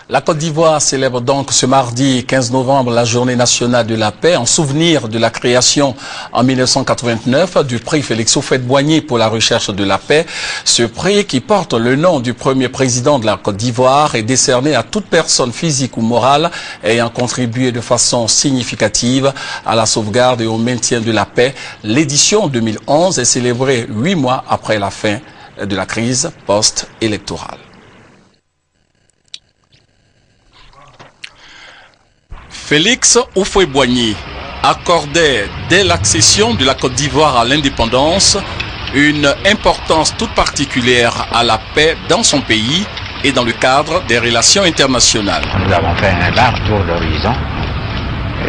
La Côte d'Ivoire célèbre donc ce mardi 15 novembre la journée nationale de la paix en souvenir de la création en 1989 du prix Félix Houphouët-Boigny pour la recherche de la paix. Ce prix qui porte le nom du premier président de la Côte d'Ivoire est décerné à toute personne physique ou morale ayant contribué de façon significative à la sauvegarde et au maintien de la paix. L'édition 2011 est célébrée 8 mois après la fin de la crise post-électorale. Félix Houphouët-Boigny accordait dès l'accession de la Côte d'Ivoire à l'indépendance une importance toute particulière à la paix dans son pays et dans le cadre des relations internationales. Nous avons fait un large tour d'horizon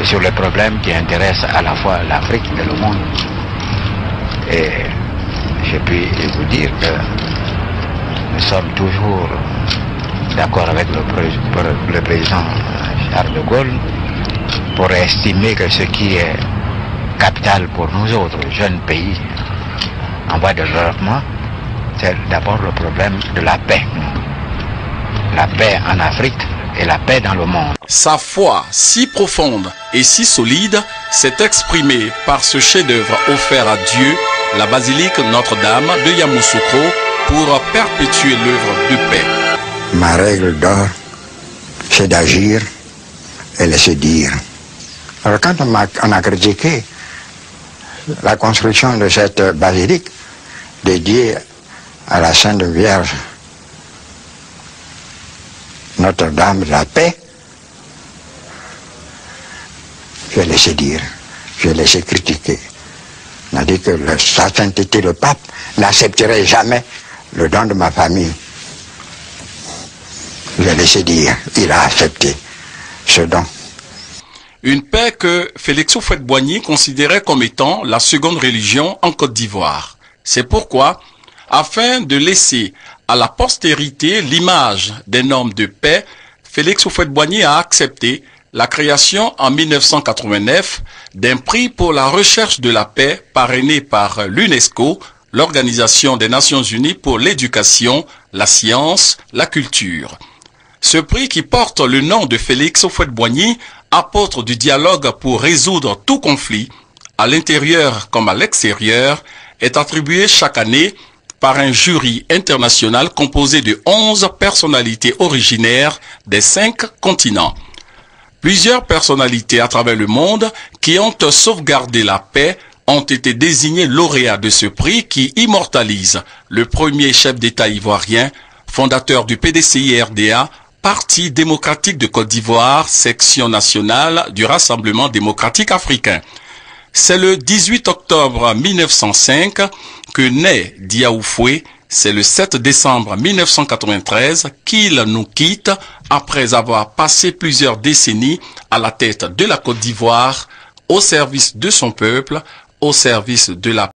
sur les problèmes qui intéressent à la fois l'Afrique et le monde. Et je puis vous dire que nous sommes toujours d'accord avec le président Charles de Gaulle pour estimer que ce qui est capital pour nous autres jeunes pays en voie de développement, c'est d'abord le problème de la paix. La paix en Afrique et la paix dans le monde. Sa foi si profonde et si solide s'est exprimée par ce chef-d'œuvre offert à Dieu, la basilique Notre-Dame de Yamoussoukro, pour perpétuer l'œuvre de paix. Ma règle d'or, c'est d'agir et laisser dire. Alors quand on a critiqué la construction de cette basilique dédiée à la Sainte Vierge Notre-Dame de la paix, je l'ai laissé dire, je l'ai laissé critiquer. On a dit que sa sainteté, le pape, n'accepterait jamais le don de ma famille. Je l'ai laissé dire, il a accepté ce don. Une paix que Félix Houphouët-Boigny considérait comme étant la seconde religion en Côte d'Ivoire. C'est pourquoi, afin de laisser à la postérité l'image d'un homme de paix, Félix Houphouët-Boigny a accepté la création en 1989 d'un prix pour la recherche de la paix parrainé par l'UNESCO, l'Organisation des Nations Unies pour l'éducation, la science, la culture. Ce prix qui porte le nom de Félix Houphouët-Boigny, apôtre du dialogue pour résoudre tout conflit, à l'intérieur comme à l'extérieur, est attribué chaque année par un jury international composé de 11 personnalités originaires des 5 continents. Plusieurs personnalités à travers le monde qui ont sauvegardé la paix ont été désignés lauréats de ce prix qui immortalise le premier chef d'État ivoirien, fondateur du PDCI-RDA, Parti démocratique de Côte d'Ivoire, section nationale du Rassemblement démocratique africain. C'est le 18 octobre 1905 que naît Diaoufoué. C'est le 7 décembre 1993 qu'il nous quitte après avoir passé plusieurs décennies à la tête de la Côte d'Ivoire, au service de son peuple, au service de la